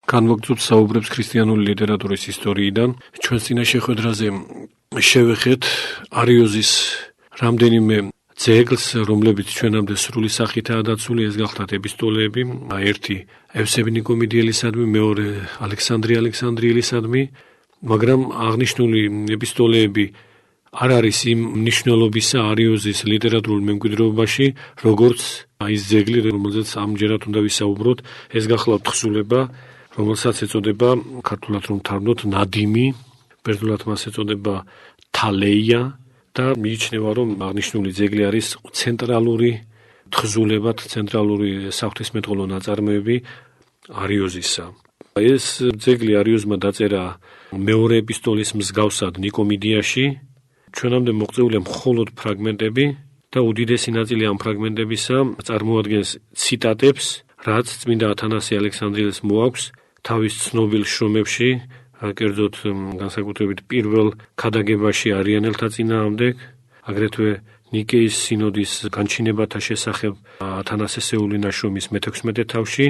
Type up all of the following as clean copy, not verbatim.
განვაგრძობთ საუბრებს ქრისტიანული ლიტერატურის ისტორიიდან. ჩვენს წინა შეხვედრაზე შევეხეთ არიოზის რამდენიმე ძეგლს, რომლებიც ჩვენამდე სრული სახითაა დაცული, ეს გახლავთ ეპისტოლეები, ერთი ევსები ნიკომიდიელისადმი, მეორე ალექსანდრე ალექსანდრიელისადმი, მაგრამ აღნიშნული ეპისტოლეები არ არის იმ მნიშვნელობისა არიოზის ლიტერატურულ მემკვიდრეობაში, როგორც ის ძეგლი, რომელზეც ამჯერად უნდა ვისაუბროთ, ეს გახლავთ თხზულება, რომელსაც ეწოდება ქართულად რომ თარგმნოთ ნადიმი, ბერძნულად მას ეწოდება თალეია და მიიჩნევა რომ აღნიშნული ძეგლი არის ცენტრალური თხზულება, ცენტრალური საღვთისმეტყველო ნაწარმოები არიოზისა. ეს ძეგლი არიოზმა დაწერა მეორე ეპისტოლის მსგავსად ნიკომიდიაში. ჩვენამდე მოღწეულია მხოლოდ ფრაგმენტები და უდიდესი ნაწილი ამ ფრაგმენტებისა წარმოადგენს ციტატებს, რაც წმინდა ათანასე ალექსანდრიელის მოაქვს თავის ცნობილ შრომებში, კერძოდ განსაკუთრებით პირველ ქადაგებაში არიანელთა წინააღმდეგ, აგრეთვე ნიკეის სინოდის განჩინებათა შესახებ ათანასესეული ნაშრომის მე-16 თავში,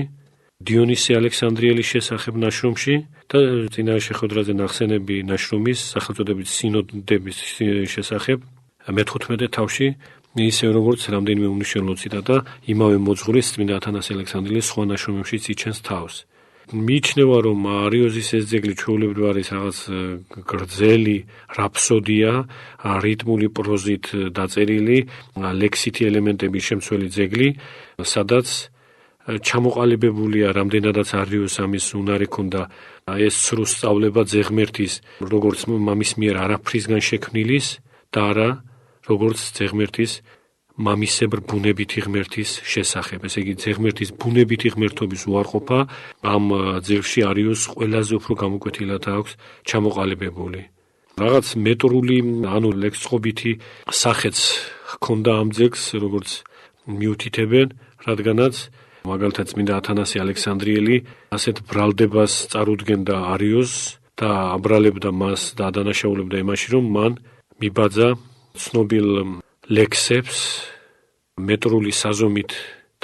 დიონისე ალექსანდრიელის შესახებ ნაშრომში და წინა შეხვედრაზე ნახსენები ნაშრომის სახელწოდებით სინოდების შესახებ მე-15 თავში, ისე როგორც რამდენიმე უმნიშვნელო ციტატა იმავე მოძღვრის წმინდა ათანასე ალექსანდრიელის სხვა ნაშრომებშიც იჩენს თავს. მიიჩნევა რომ არიოზის ეს ძეგლი ჩვეულებრივ არის რაღაც გრძელი რაფსოდია, რიტმული პროზით დაწერილი, ლექსითი ელემენტების შემცველი ძეგლი, სადაც ჩამოყალიბებულია რამდენადაც არიოზს ამის უნარი ჰქონდა ეს სრულ სწავლება ძეღმერთის, როგორც მამის მიერ არაფრისგან შექმნილის და არა როგორც ძეღმერთის მამისებრ ბუნებითი ღმერთის შესახებ. ესე იგი, ძეღმერთის ბუნებითი ღმერთობის უარყოფა ამ ძეგლში არიოზს ყველაზე უფრო გამოკვეთილად აქვს ჩამოყალიბებული. რაღაც მეტრული, ანუ ლექსწყობითი სახეც ჰქონდა ამ ძეგლს, როგორც მიუთითებენ, რადგანაც მაგალითად წმინდა ათანასე ალექსანდრიელი ასეთ ბრალდებას წარუდგენდა არიოზს და აბრალებდა მას და ადანაშაულებდა იმაში, რომ მან მიბაძა ცნობილ ლექსებს მეტრული საზომით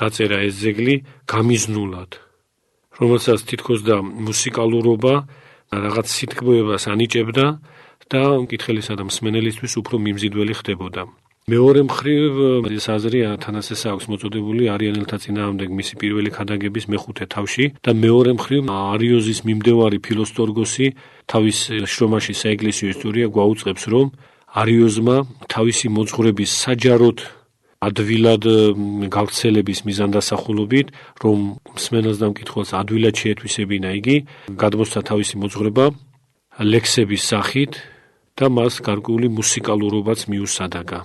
დაწერა ეს ძეგლი გამიზნულად, რომელსაც თითქოს და მუსიკალურობა რაღაც სიტყვებას ანიჭებდა და მკითხელისა და მსმენელისთვის უფრო მიმზიდველი ხდებოდა. მეორე მხრივ ეს აზრი ათანასეს აქვს მოწოდებული არიანელთა წინააღმდეგ მისი პირველი ქადაგების მე-5 თავში და მეორე მხრივ არიოზის მიმდევარი ფილოსტორგოსი თავის შრომაში საეკლესიო ისტორია გვაუწყებს, რომ არიოზმა თავისი მოძღვრების საჯაროდ ადვილად გავრცელების მიზანდასახულობით, რომ მსმენელს და მკითხველს ადვილად შეეთვისებინა იგი, გადმოსცა თავისი მოძღვრება ლექსების სახით და მას გარკვეული მუსიკალურობაც მიუსადაგა.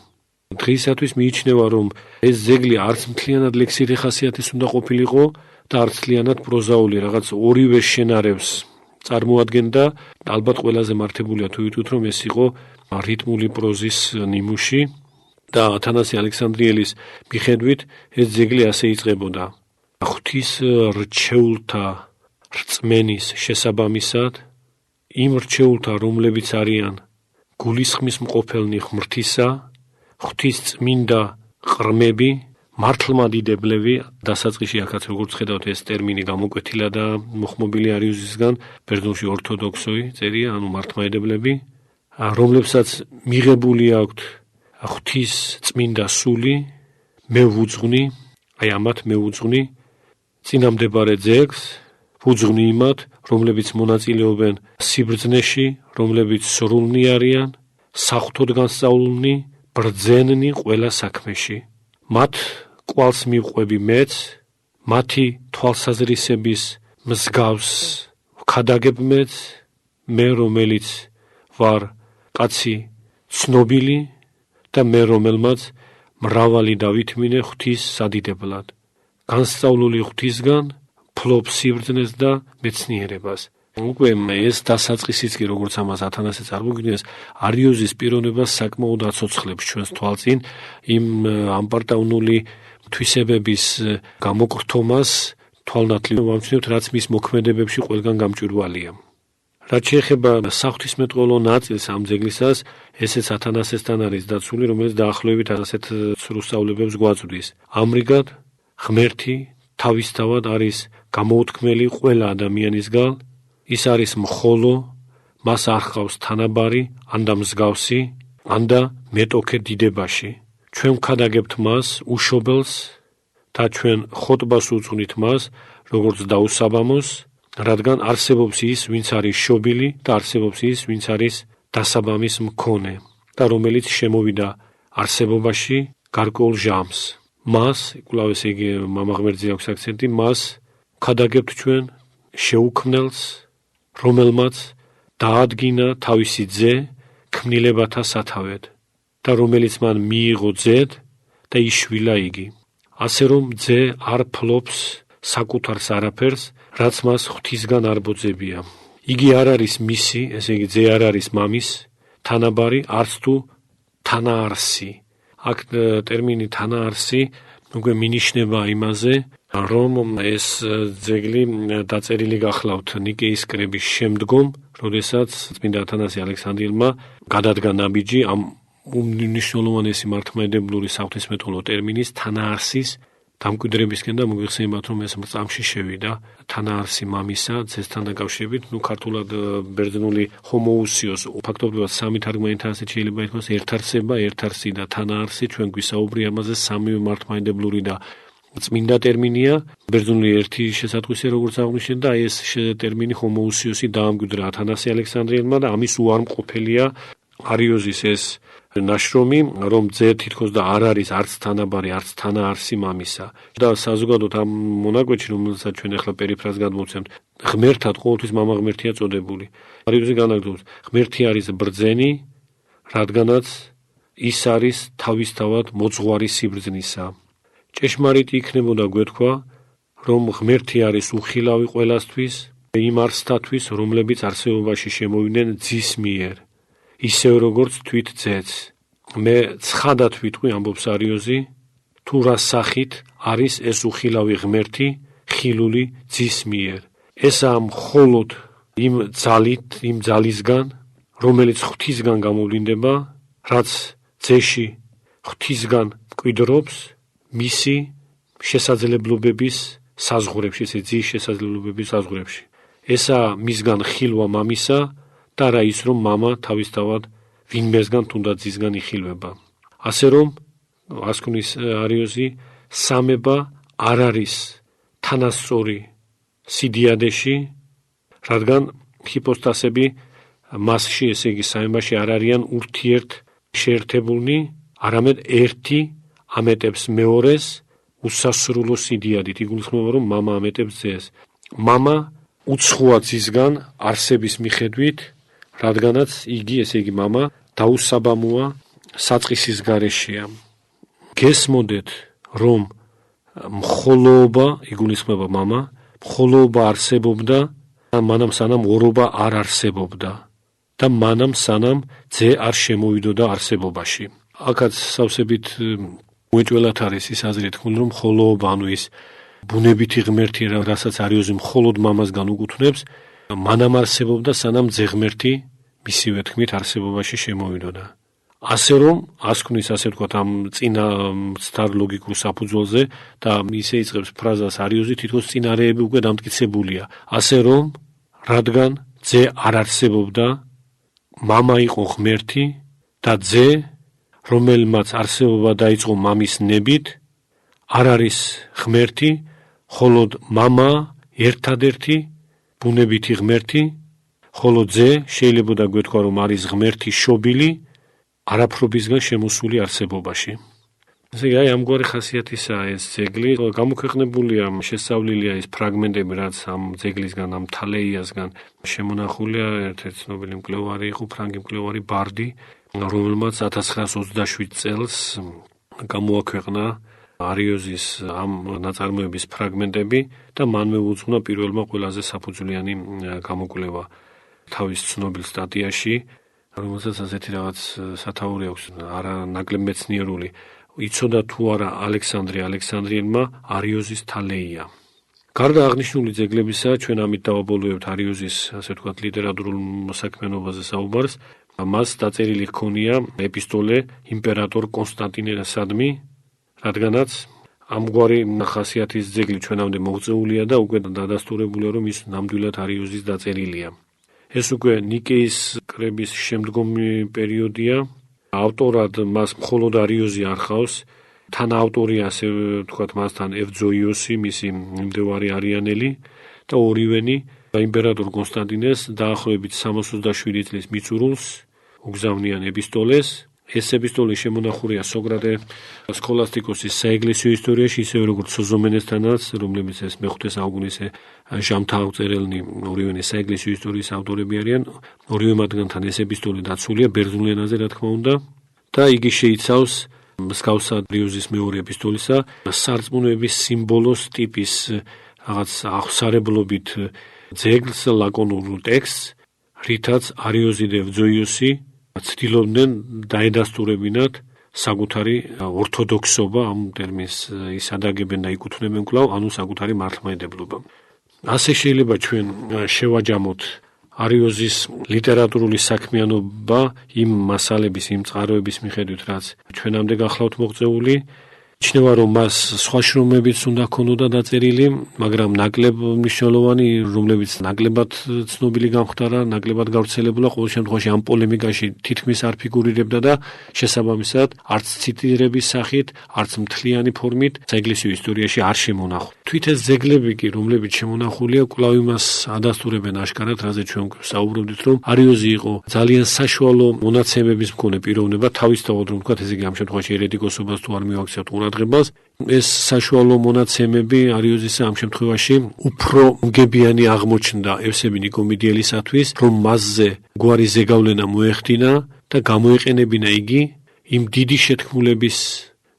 დღეისათვის მიიჩნევა, რომ ეს ძეგლი არც მთლიანად ლექსითი ხასიათის უნდა ყოფილიყო და არც მთლიანად პროზაული, რაღაც ორივე შენარევს წარმოადგენდა. ალბათ ყველაზე მართებულია თუ ვიტყვით, რომ ეს იყო რიტმული პროზის ნიმუში და ათანასე ალექსანდრიელის მიხედვით ეს ძეგლი ასე იწყებოდა. ღვთის რჩეულთა რწმენის შესაბამისად, იმ რჩეულთა, რომლებიც არიან გულისხმის მყოფელნი ღმრთისა, ღვთის წმინდა ყრმები, მართლმადიდებლები, დასაწყისში აქაც როგორც ხედავთ ეს ტერმინი გამოკვეთილადაა მოხმობილი არიოზისგან, ბერძნულში ორთოდოქსოი წერია, ანუ მართლმადიდებლები, რომლებსაც მიღებული აქვთ ღვთის წმინდა სული, მე ვუძღვნი, აი ამათ მე ვუძღვნი წინამდებარე ძეგლს, ვუძღვნი იმათ, რომლებიც მონაწილეობენ სიბრძნეში, რომლებიც სრულნი არიან, საღვთოდ განსწავლულნი, ბრძენნი ყველა საქმეში. მათ კვალს მივყვები მეც, მათი თვალსაზრისების მსგავს ვქადაგებ მეც, მე რომელიც ვარ კაცი ცნობილი და მე რომელმაც მრავალი დავითმინე ღვთის სადიდებლად. განსწავლული ღვთისგან ფლობ სიბრძნეს და მეცნიერებას. უკვე ეს დასაწყისიც კი როგორც ამას ათანასე წარმოგვიდგენს, არიოზის პიროვნებას საკმაოდ აცოცხლებს ჩვენს თვალწინ იმ ამპარტავნული თვისებების გამოკრთომას თვალნათლივ ვამჩნევთ, რაც მის მოქმედებებში ყველგან გამჭვირვალეა. რაც შეეხება საღვთისმეტყველო ნაწილს ამ ძეგლისას, ესეც ათანასესთან არის დაცული, რომელიც დაახლოებით ასეთ სრულ სწავლებებს გვაწვდის. ამრიგად, ღმერთი თავისთავად არის გამოუთქმელი ყველა ადამიანისგან, ის არის მხოლო, მას არ ჰყავს თანაბარი, ანდა მსგავსი, ანდა მეტოქე დიდებაში. ჩვენ ვქადაგებთ მას უშობელს და ჩვენ ხოტბას უძღვნით მას, როგორც დაუსაბამოს, რადგან არსებობს ის, ვინც არის შობილი და არსებობს ის, ვინც არის დასაბამის მქონე და რომელიც შემოვიდა არსებობაში გარკვეულ ჟამს. მას, კვლავ ესე იგი მამა ღმერთზე აქვს აქცენტი, მას ვქადაგებთ ჩვენ შეუქმნელს, რომელმაც დაადგინა თავისი ძე ქმნილებათა სათავედ და რომელიც მან მიიღო ძედ და იშვილა იგი. ასე რომ ძე არ ფლობს საკუთარს არაფერს, რაც მას ღვთისგან არ ბოძებია. იგი არ არის მისი, ესე იგი ძე არ არის მამის თანაბარი, არც თუ თანაარსი. აქ ტერმინი თანაარსი უკვე მინიშნება იმაზე, რომ ეს ძეგლი დაწერილი გახლავთ ნიკეის კრების შემდგომ, როდესაც წმინდა ათანასე ალექსანდრიელმა გადადგა ნაბიჯი ამ უმნიშვნელოვანესი მართლმადიდებლური საღვთისმეტყველო ტერმინის თანაარსის დამკვიდრებისკენ და მოიხსენებათ, რომ ეს მრწამსში შევიდა თანაარსი მამისა ძესთან დაკავშირებით, ქართულად ბერძნული ჰომოუსიოს ფაქტობრივად სამი თარგმანით ასეთ შეიძლება ითქვას ერთარსება, ერთარსი და თანაარსი, ჩვენ გვისაუბრია ამაზე, სამივე მართლმადიდებლური და წმინდა ტერმინია, ბერძნული ერთი შესატყვისია, როგორც აღნიშნეთ და ეს ტერმინი ჰომოუსიოსი დაამკვიდრა ათანასე ალექსანდრიელმა და ამის უარმყოფელია არიოზის ეს ნაშრომი, რომ ძე თითქოს და არ არის არც თანაბარი, არც თანაარსი მამისა. და საზოგადოდ ამ მონაკვეთში, რომელსაც ჩვენ ახლა პერიფრას გადმოვცემთ, ღმერთად ყოველთვის მამა ღმერთია წოდებული. არიოზი განაგრძობს, ღმერთი არის ბრძენი, რადგანაც ის არის თავისთავად მოძღვარი სიბრძნისა. ჭეშმარიტი იქნებოდა გვეთქვა, რომ ღმერთი არის უხილავი ყველასთვის, იმ არსთათვის, რომლებიც არსებობაში შემოვიდნენ ძის მიერ. ისევ როგორც თვით ძეც. მე ცხადად ვიტყვი, ამბობს არიოზი, თუ რა სახით არის ეს უხილავი ღმერთი ხილული ძის მიერ. ესაა მხოლოდ იმ ძალისგან, რომელიც ღვთისგან გამოვლინდება, რაც ძეში ღვთისგან მკვიდრობს მისი შესაძლებლობების საზღვრებში, ესე ძის შესაძლებლობების საზღვრებში. ესაა მისგან ხილვა მამისა და რა ის, რომ მამა თავისთავად ვინმესგან თუნდაც ძისგან იხილვება. ასე რომ, ასკვნის არიოზი, სამება არ არის თანასწორი სიდიადეში, რადგან ჰიპოსტასები მასში, ესე იგი სამებაში არ არიან ურთიერთ შეერთებულნი, არამედ ერთი ამეტებს მეორეს უსასრულო სიდიადით. იგულისხმება, რომ მამა ამეტებს ძეს. მამა უცხოა ძისგან არსების მიხედვით, რადგანაც იგი, ესე იგი მამა, დაუსაბამოა საწყისის გარეშეა. გესმოდეთ, რომ მხოლოობა, იგულისხმება მამა, მხოლოობა არსებობდა და მანამ სანამ ორობა არ არსებობდა და მანამ სანამ ძე არ შემოვიდოდა არსებობაში. აქაც სავსებით მოეჭველათ არის ის აზრი თქმული, რომ მხოლოობა, ანუ ის ბუნებითი ღმერთი, რასაც არიოზი მხოლოდ მამასგან უკუთვნებს, მანამ არსებობდა, სანამ ძე ღმერთი მისივე თქმით არსებობაში შემოვიდოდა. ასე რომ, ასკვნის, ასე ვთქვათ, ამ წინა მცდარ ლოგიკურ საფუძველზე და ისე იწყებს ფრაზას არიოზი, თითქოს წინარეები უკვე დამტკიცებულია. ასე რომ, რადგან ძე არ არსებობდა, მამა იყო ღმერთი და ძე, რომელმაც არსებობა დაიწყო მამის ნებით, არ არის ღმერთი, ხოლოდ მამა ერთადერთი ბუნებითი ღმერთი, ხოლო ძე შეიძლება გვეთქვა, რომ არის ღმერთი შობილი, არაფრობისგან შემოსული არსებობაში. ესე იგი, ამგვარი ხასიათისაა ეს ძეგლი. გამოქვეყნებულია, შესწავლილია ის ფრაგმენტები, რაც ამ ძეგლისგან, ამ თალეიასგან შემონახულია. ერთ-ერთი ცნობილი მკვლევარი იყო, ფრანგი მკვლევარი ბარდი, რომელმაც 1927 წელს გამოაქვეყნა არიოზის ამ ნაწარმოების ფრაგმენტები და მანვე უძღვნა პირველმა ყველაზე საფუძვლიანი გამოკვლევა თავის ცნობილ სტატიაში, რომელსაც ასეთი რაღაც სათაური აქვს, არა ნაკლებ მეცნიერული. იცოდა თუ არა ალექსანდრე ალექსანდრიელმა არიოზის თალეია. გარდა აღნიშნული ძეგლებისა, ჩვენ ამით დავაბოლოებთ არიოზის, ასე ვთქვათ, ლიტერატურულ მოსაქმიანობაზე საუბარს. მას დაწერილი ჰქონია ეპისტოლე იმპერატორ კონსტანტინესადმი, რადგანაც ამგვარი ხასიათის ძეგლი ჩვენამდე მოღწეულია და უკვე დადასტურებულია, რომ ის ნამდვილად არიოზის დაწერილია. ეს უკვე ნიკეის კრების შემდგომი პერიოდია. ავტორად მას მხოლოდ არიოზი არ ხავს. თანაავტორია, ასე ვთქვათ, მასთან ევძოიოსი, მისი მიმდევარი არიანელი და ორივენი იმპერატორ კონსტანტინეს დაახლოებით 67 წლის მიწურულს უგზავნიან ეპისტოლეს. ეს ეპისტოლე შემონახულია სოკრატე სქოლასტიკოსის საეკლესიო ისტორიაში, ისევე როგორც სოზომენესთანაც, რომლებიც ეს მეხუთე საუკუნეზე ჟამთააღწერელნი ორივენი საეკლესიო ისტორიის ავტორები არიან. ორივე მათგანთან ეს ეპისტოლე დაცულია ბერძნულ ენაზე, რა თქმა უნდა, და იგი შეიცავს მსგავსად არიოზის მეორე ეპისტოლისა სარწმუნოების სიმბოლოს ტიპის რაღაც აღსარებლობით ძეგლს, ლაკონურ ტექსტს, რითაც არიოზი და ევძოიოსი ცდილობდნენ დაედასტურებინათ საკუთარი ორთოდოქსობა, ამ ტერმინს ის ადაგებენ და იკუთვნებენ კვლავ, ანუ საკუთარი მართლმადიდებლობა. ასე შეიძლება ჩვენ შევაჯამოთ არიოზის ლიტერატურული საქმიანობა იმ მასალების, იმ წყაროების მიხედვით, რაც ჩვენამდე გახლავთ მოღწეული. Ichneვა, რომ მას სხვა შრომებიც უნდა ქონოდა დაწერილი, მაგრამ ნაკლებ მნიშვნელოვანი, რომლებიც ნაკლებად ცნობილი გამხდარა, ნაკლებად გავრცელებულა, ყოველ შემთხვევაში ამ პოლემიკაში თითქმის არ ფიგურირებდა და შესაბამისად არც ციტირების სახით, არც მთლიანი ფორმით საეკლესიო ისტორიაში არ შემონახულ. თვით ეს ძეგლები კი, რომლებიც შემონახულია, კვლავ იმას ადასტურებენ აშკარად, რაზე ჩვენ საუბრობდით, რომ არიოზი იყო ძალიან საშუალო მონაცემების მქონე პიროვნება, თავისთავად რომ ვთქვათ, ესე იგი ამ შემთხვევაში ერეტიკოსობას თუ არ მივაქციოთ ყურადღებას, ეს საშუალო მონაცემები არიოზისა ამ შემთხვევაში უფრო მგებიანი აღმოჩნდა ევსები ნიკომიდიელისათვის, რომ მასზე გვარი ზეგავლენა მოეხდინა და გამოეყენებინა იგი იმ დიდი შეთქმულების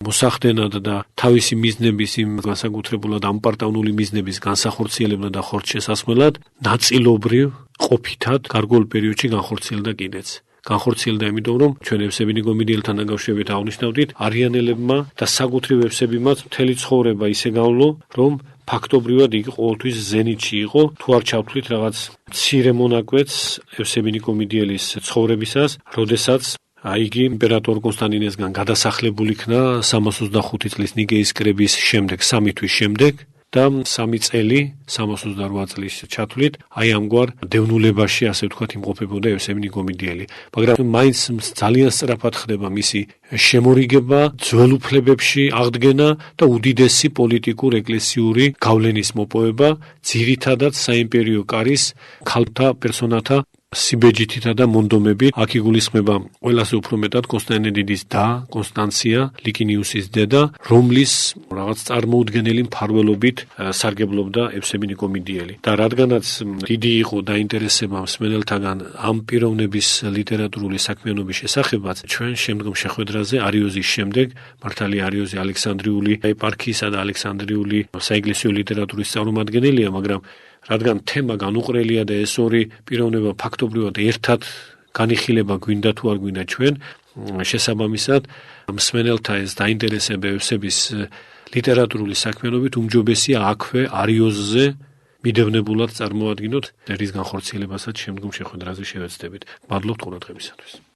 მოსახდენად და თავისი მიზნების იმ განსაკუთრებულად ამპარტავნული მიზნების განსახორციელებლად და ხორცშესასმელად ნაწილობრივ ყოფითად გარკვეულ პერიოდში განხორციელდა კიდეც. განხორციელდა იმიტომ, რომ ჩვენ ევსები ნიკომიდიელთან დაკავშირებით აღნიშნავდით, არიანელებმა და საკუთრივ ევსებიმაც მთელი ცხოვრება ისე განვლო, რომ ფაქტობრივად იგი ყოველთვის ზენიტში იყო, თუ არ ჩავთვლით რაღაც მცირე მონაკვეთს ევსები ნიკომიდიელის ცხოვრებისას, როდესაც იგი იმპერატორ კონსტანტინესგან გადასახლებული იქნა 325 წლის ნიკეის კრების შემდეგ, 3 თვის შემდეგ და 3 წელი 328 წლის ჩათვლით აი ამგვარ დევნულებაში, ასე ვთქვათ, იმყოფებოდა ევსები ნიკომიდიელი. მაგრამ მაინც ძალიან სწრაფად ხდება მისი შემორიგება, ძველ უფლებებში აღდგენა და უდიდესი პოლიტიკურ ეკლესიური გავლენის მოპოვება, ძირითადად საიმპერიო კარის ქალთა პერსონათა სიბეჯითითა და მონდომებით. აქ იგულისხმება ყველაზე უფრო მეტად კონსტანტინე დიდის და კონსტანცია ლიკინიუსის დედა, რომლის რაღაც წარმოუდგენელი მფარველობით სარგებლობდა ევსები ნიკომიდიელი. და რადგანაც დიდი იყო დაინტერესება მსმენელთაგან ამ პიროვნების ლიტერატურული საქმიანობის შესახებაც, ჩვენ შემდგომ შეხვედრაზე არიოზის შემდეგ მართალია არიოზი ალექსანდრიული ეპარქიისა და ალექსანდრიული საეკლესიო ლიტერატურის წარმომადგენელია, მაგრამ რადგან თემა განუყრელია და ეს ორი პიროვნება ფაქტობრივად ერთად განიხილება გვინდა თუ არ გვინდა ჩვენ, შესაბამისად მსმენელთა ეს დაინტერესება ევსების ლიტერატურული საქმიანობით უმჯობესია აქვე არიოზზე მიდევნებულად წარმოადგინოთ, რის განხორციელებასაც შემდგომ შეხვედრაზე შევეცდებით. მადლობთ ყურადღებისათვის.